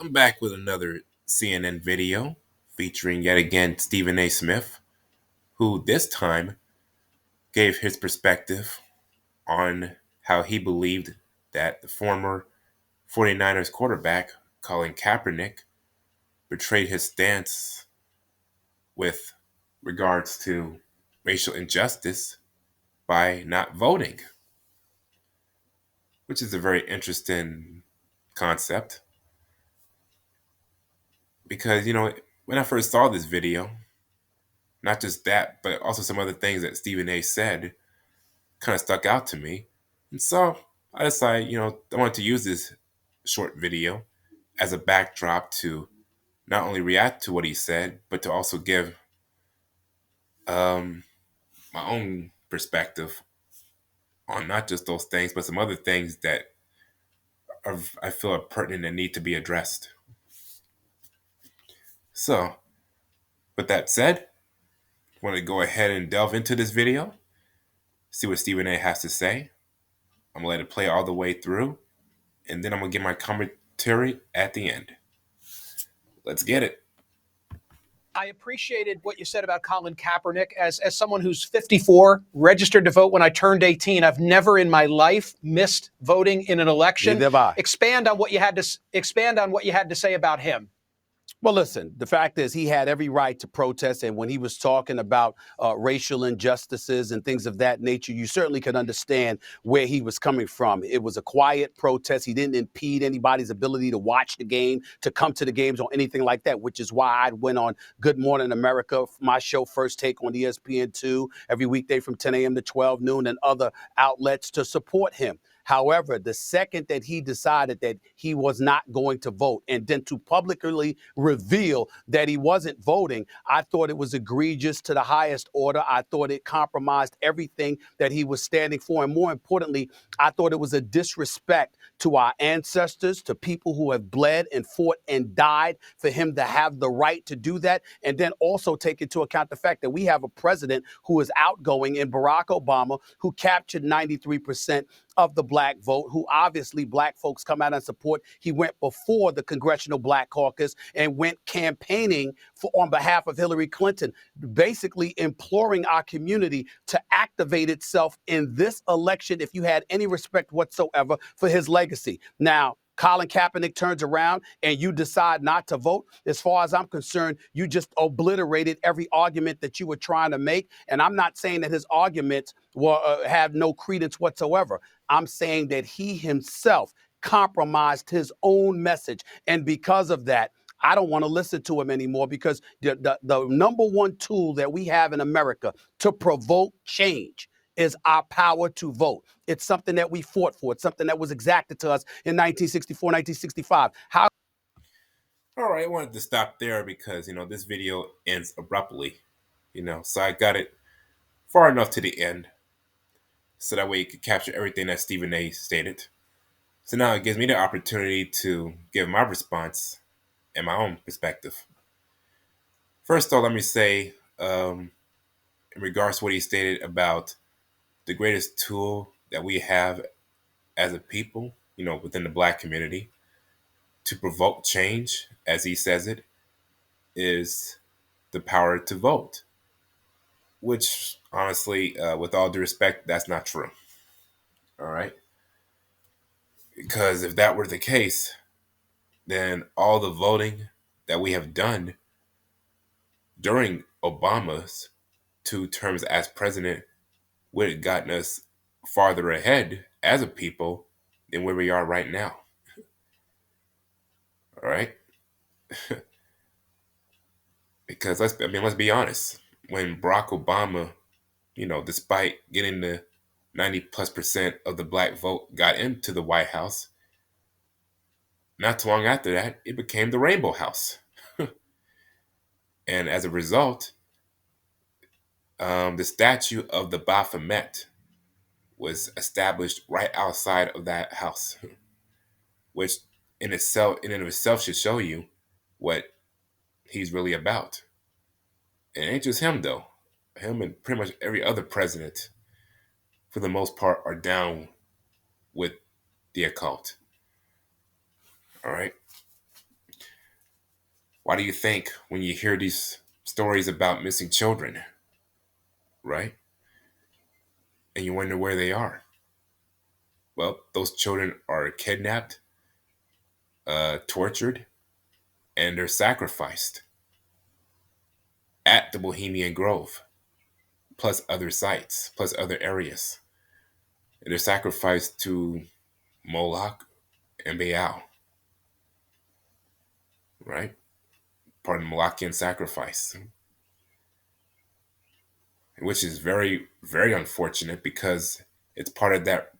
I'm back with another CNN video featuring yet again Stephen A. Smith, who this time gave his perspective on how he believed that the former 49ers quarterback, Colin Kaepernick, betrayed his stance with regards to racial injustice by not voting, which is a very interesting concept because, when I first saw this video, not just that, but also some other things that Stephen A said kind of stuck out to me. And so I decided, I wanted to use this short video as a backdrop to not only react to what he said, but to also give um, my own perspective on not just those things, but some other things that I feel are pertinent and need to be addressed. So, with that said, I want to go ahead and delve into this video, see what Stephen A has to say. I'm going to let it play all the way through, and then I'm going to give my commentary at the end. Let's get it. I appreciated what you said about Colin Kaepernick. As someone who's 54, registered to vote when I turned 18, I've never in my life missed voting in an election. Neither have I. Expand on what you had to say about him. Well, listen, the fact is he had every right to protest. And when he was talking about racial injustices and things of that nature, you certainly could understand where he was coming from. It was a quiet protest. He didn't impede anybody's ability to watch the game, to come to the games or anything like that, which is why I went on Good Morning America, my show First Take on ESPN2 every weekday from 10 a.m. to 12 noon and other outlets to support him. However, the second that he decided that he was not going to vote and then to publicly reveal that he wasn't voting, I thought it was egregious to the highest order. I thought it compromised everything that he was standing for. And more importantly, I thought it was a disrespect to our ancestors, to people who have bled and fought and died for him to have the right to do that. And then also take into account the fact that we have a president who is outgoing in Barack Obama, who captured 93% of the black vote, who obviously black folks come out and support. He went before the Congressional Black Caucus and went campaigning on behalf of Hillary Clinton, basically imploring our community to activate itself in this election if you had any respect whatsoever for his legacy. Now, Colin Kaepernick turns around and you decide not to vote. As far as I'm concerned, you just obliterated every argument that you were trying to make. And I'm not saying that his arguments have no credence whatsoever. I'm saying that he himself compromised his own message. And because of that, I don't want to listen to him anymore because the number one tool that we have in America to provoke change is our power to vote. It's something that we fought for. It's something that was exacted to us in 1964, 1965. All right, I wanted to stop there because, this video ends abruptly, so I got it far enough to the end so that way you could capture everything that Stephen A stated. So now it gives me the opportunity to give my response and my own perspective. First, though, let me say, in regards to what he stated about the greatest tool that we have as a people, within the black community to provoke change, as he says it, is the power to vote. Which, honestly, with all due respect, that's not true. All right? Because if that were the case, then all the voting that we have done during Obama's 2 terms as president would have gotten us farther ahead as a people than where we are right now. All right? Because let's be honest. When Barack Obama, despite getting the 90+% of the black vote, got into the White House, not too long after that, it became the Rainbow House. And as a result, the statue of the Baphomet was established right outside of that house, which in and of itself should show you what he's really about. And it ain't just him though. Him and pretty much every other president, for the most part, are down with the occult. All right. Why do you think when you hear these stories about missing children, right? And you wonder where they are? Well, those children are kidnapped, tortured, and they're sacrificed at the Bohemian Grove, plus other sites, plus other areas. And they're sacrificed to Moloch and Baal, right? Part of the Molochian sacrifice, which is very, very unfortunate because it's part of that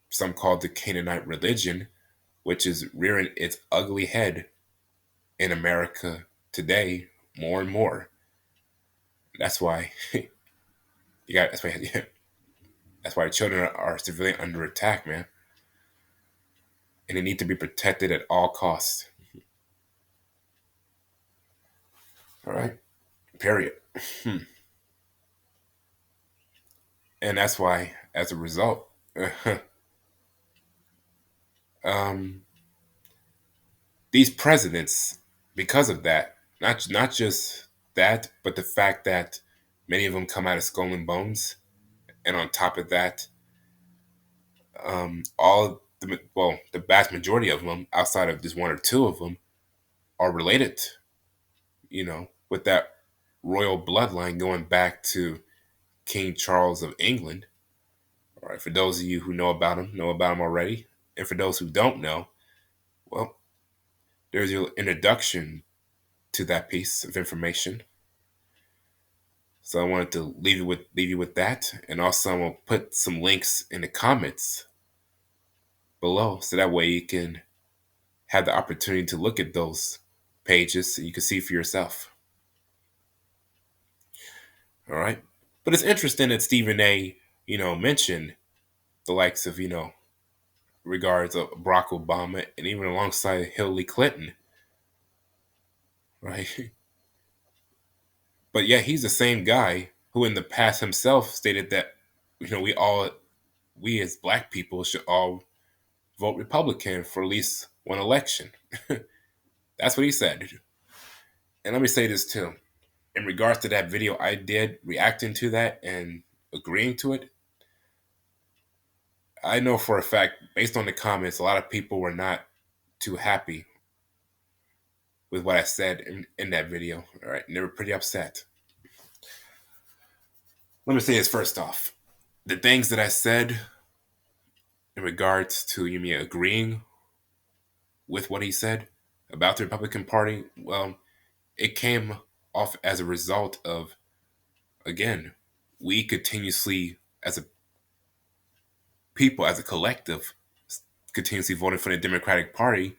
some call the Canaanite religion, which is rearing its ugly head in America today more and more. That's why you got. That's why. Yeah, that's why children are severely under attack, man, and they need to be protected at all costs. All right, period. And that's why, as a result, um, these presidents, because of that, not just that, but the fact that many of them come out of skull and bones, and on top of that, the vast majority of them, outside of just one or two of them, are related. With that royal bloodline going back to King Charles of England. All right, for those of you who know about him already, and for those who don't know, well, there's your introduction to that piece of information. So I wanted to leave you with that, and also I'm gonna put some links in the comments below, so that way you can have the opportunity to look at those pages so you can see for yourself. All right, but it's interesting that Stephen A. Mentioned the likes of regards of Barack Obama and even alongside Hillary Clinton, right? But yeah, he's the same guy who in the past himself stated that we as black people should all vote Republican for at least one election. That's what he said. And let me say this too. In regards to that video I did reacting to that and agreeing to it, I know for a fact, based on the comments, a lot of people were not too happy with what I said in that video. All right, and they were pretty upset. Let me say this first off. The things that I said in regards to me agreeing with what he said about the Republican Party, well, it came off as a result of, again, we continuously, as a people, as a collective, continuously voting for the Democratic Party,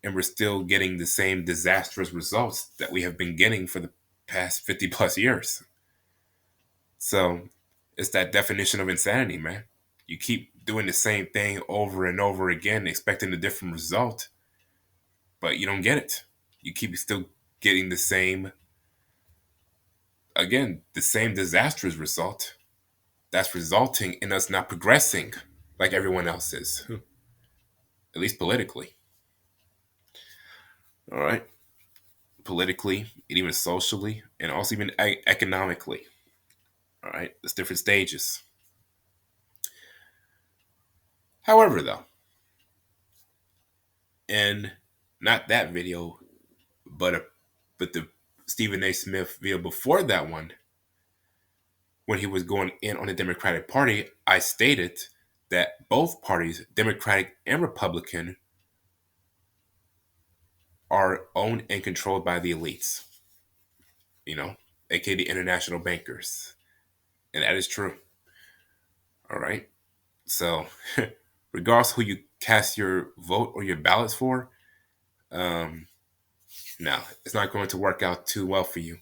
and we're still getting the same disastrous results that we have been getting for the past 50 plus years. So it's that definition of insanity, man. You keep doing the same thing over and over again, expecting a different result, but you don't get it. You keep still getting the same disastrous result that's resulting in us not progressing like everyone else is, at least politically. All right. Politically, and even socially, and also even economically. All right. There's different stages. However, though, in not that video, but the Stephen A. Smith video before that one, when he was going in on the Democratic Party, I stated that both parties, Democratic and Republican, are owned and controlled by the elites, aka the international bankers. And that is true. All right. So, regardless who you cast your vote or your ballots for, no, it's not going to work out too well for you.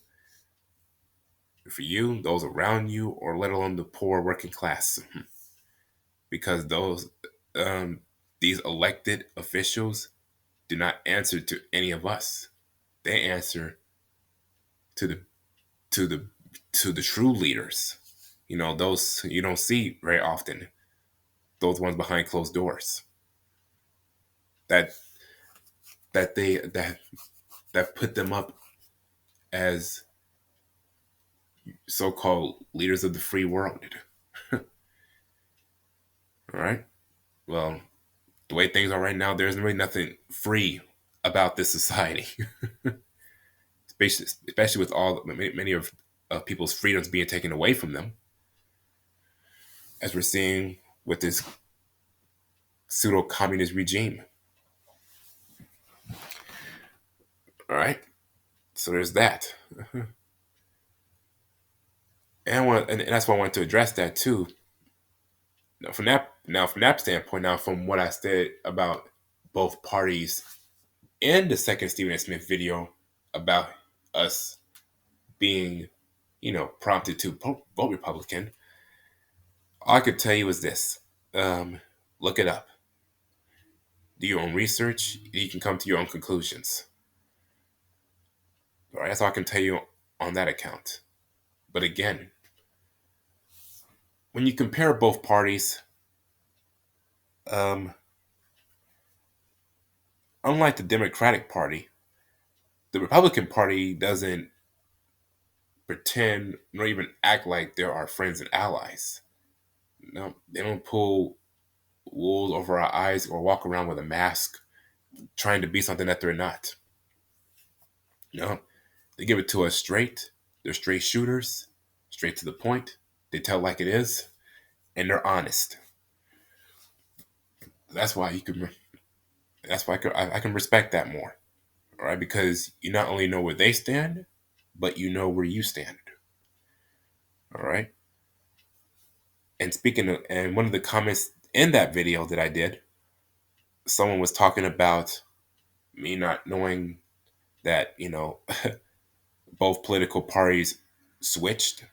For you, those around you, or let alone the poor working class. Because these elected officials do not answer to any of us. They answer to the to the to the true leaders. Those you don't see very often. Those ones behind closed doors. That that they that that put them up as so-called leaders of the free world. All right. Well, the way things are right now, there's really nothing free about this society, especially with all many of people's freedoms being taken away from them, as we're seeing with this pseudo-communist regime. All right. So there's that. And that's why I wanted to address that too. From that standpoint, now from what I said about both parties in the second Stephen A. Smith video about us being, prompted to vote Republican, all I could tell you is this: look it up, do your own research, you can come to your own conclusions. All right, that's all I can tell you on that account. But again, when you compare both parties, um, unlike the Democratic Party, the Republican Party doesn't pretend nor even act like they're our friends and allies. No, they don't pull wool over our eyes or walk around with a mask trying to be something that they're not. No, they give it to us straight. They're straight shooters, straight to the point. They tell like it is, and they're honest. That's why you can. That's why I can respect that more. All right, because you not only know where they stand, but you know where you stand. All right. And speaking of, and one of the comments in that video that I did, someone was talking about me not knowing that, both political parties switched.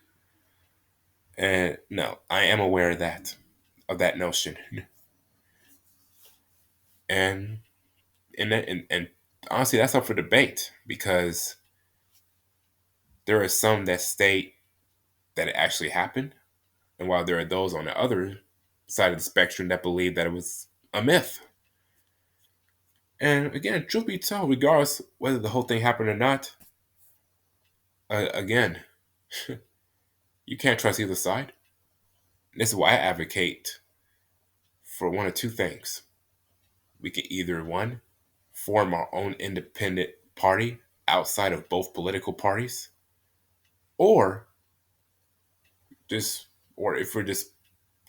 And no, I am aware of that notion. And and honestly, that's up for debate because there are some that state that it actually happened, and while there are those on the other side of the spectrum that believe that it was a myth. And again, truth be told, regardless whether the whole thing happened or not, again, you can't trust either side. This is why I advocate for one of two things. We can either, one, form our own independent party outside of both political parties, or or if we're just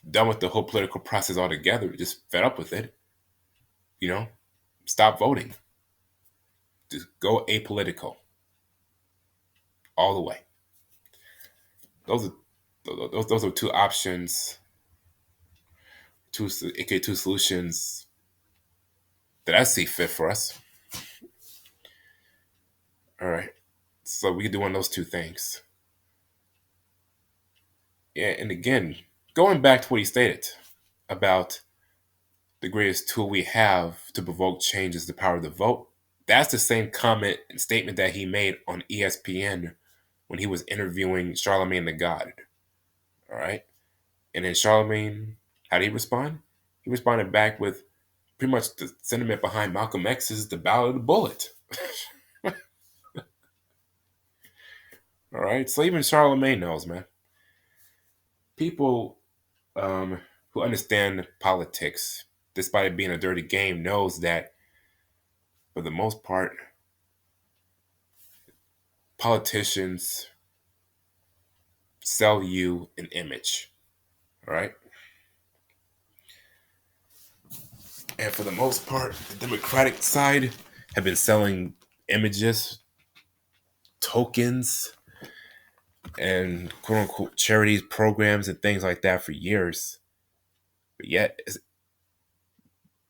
done with the whole political process altogether, just fed up with it, you know, stop voting. Just go apolitical all the way. Those are those are two options, two solutions that I see fit for us. All right, so we can do one of those two things. Yeah, and again, going back to what he stated about the greatest tool we have to provoke change is the power of the vote. That's the same comment and statement that he made on ESPN when he was interviewing Charlemagne the God. All right. And then Charlemagne, how did he respond? He responded back with pretty much the sentiment behind Malcolm X's The Ballad of the Bullet. All right. So even Charlemagne knows, man. People who understand politics, despite it being a dirty game, knows that for the most part, politicians sell you an image. All right. And for the most part, the Democratic side have been selling images, tokens, and quote unquote charities, programs, and things like that for years. But yet,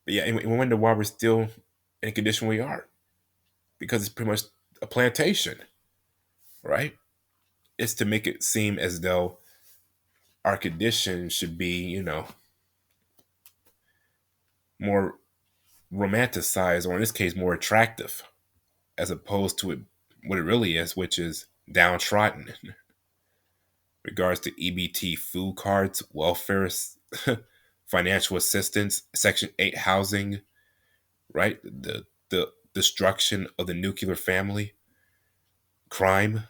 and we wonder why we're still in the condition we are. Because it's pretty much a plantation, right? It's to make it seem as though our condition should be, more romanticized, or in this case, more attractive, as opposed to what it really is, which is downtrodden. Regards to EBT food cards, welfare, financial assistance, Section 8 housing, right? The destruction of the nuclear family, crime,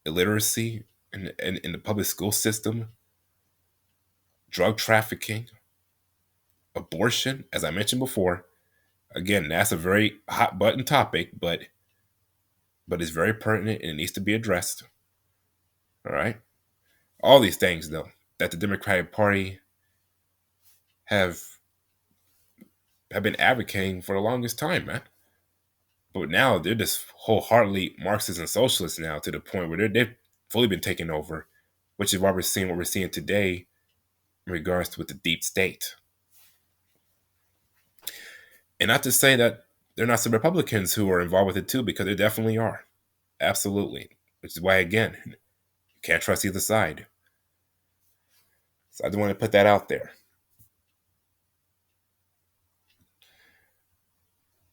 illiteracy in the public school system, drug trafficking, abortion, as I mentioned before. Again, that's a very hot button topic, but it's very pertinent and it needs to be addressed. All right. All these things, though, that the Democratic Party have have been advocating for the longest time, man. But now they're just wholeheartedly Marxists and socialists now, to the point where they've fully been taken over, which is why we're seeing what we're seeing today in regards to with the deep state. And not to say that there are not some Republicans who are involved with it too, because there definitely are. Absolutely. Which is why, again, you can't trust either side. So I just want to put that out there.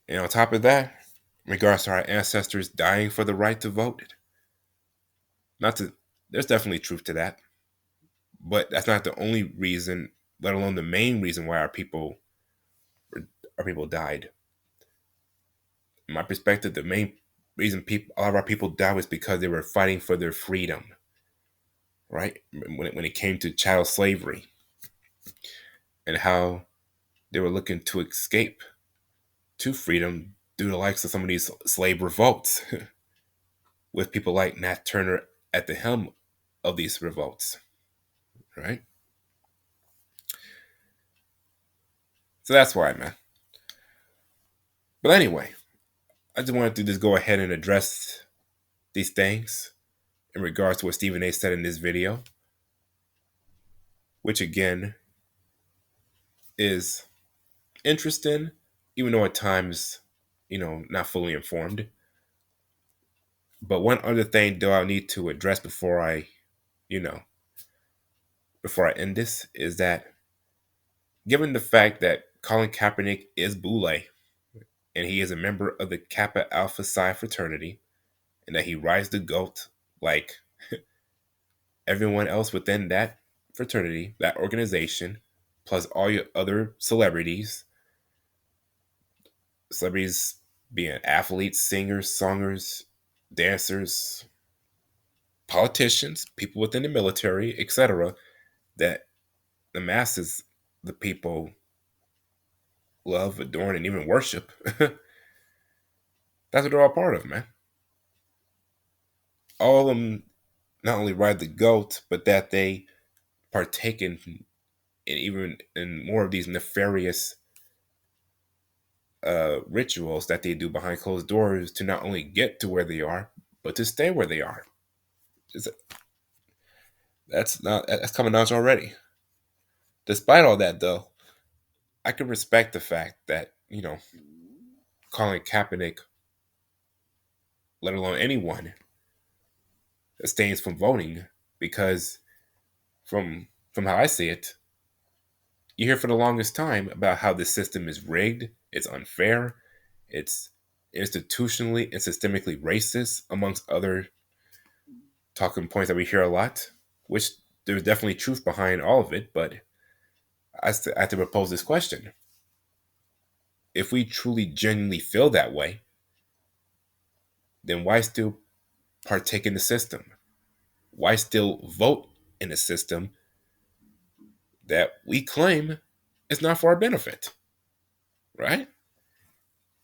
And on top of that, in regards to our ancestors dying for the right to vote, not to there's definitely truth to that. But that's not the only reason, let alone the main reason why our people died. In my perspective, the main reason a lot of our people died was because they were fighting for their freedom. Right? When it came to chattel slavery and how they were looking to escape to freedom through the likes of some of these slave revolts, with people like Nat Turner at the helm of these revolts. Right? So that's why, man. But anyway, I just wanted to just go ahead and address these things in regards to what Stephen A said in this video, which again is interesting, even though at times, not fully informed. But one other thing though I need to address you know, before I end this is that given the fact that Colin Kaepernick is Boule and he is a member of the Kappa Alpha Psi fraternity and that he rides the GOAT like everyone else within that fraternity, that organization, plus all your other celebrities being athletes, singers, songers, dancers, politicians, people within the military, etc., that the masses, the people love, adore, and even worship. That's what they're all part of, man. All of them not only ride the GOAT, but that they partake in even in more of these nefarious rituals that they do behind closed doors to not only get to where they are, but to stay where they are. It's- that's coming out already. Despite all that, though, I can respect the fact that Colin Kaepernick, let alone anyone, abstains from voting because from how I see it, you hear for the longest time about how the system is rigged, it's unfair, it's institutionally and systemically racist, amongst other talking points that we hear a lot, which there's definitely truth behind all of it. But I have to propose this question. If we truly genuinely feel that way, then why still partake in the system? Why still vote in a system that we claim is not for our benefit? Right?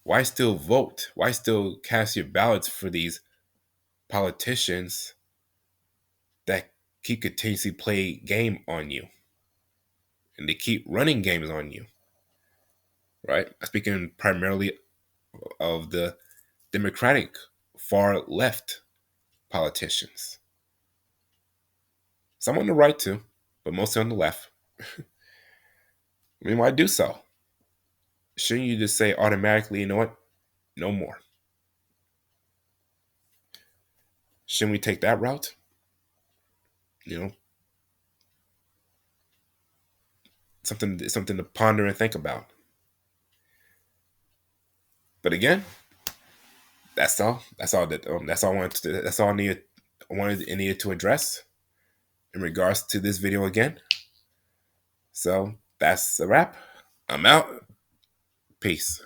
Why still vote? Why still cast your ballots for these politicians that keep continuously play game on you and they keep running games on you? Right? Speaking primarily of the Democratic far left politicians. Some on the right too, but mostly on the left. I mean, why do so? Shouldn't you just say automatically, you know what? No more. Shouldn't we take that route? You know, something to ponder and think about. But again, that's all. That's all I wanted to. That's all I needed to address in regards to this video again. So that's a wrap. I'm out. Peace.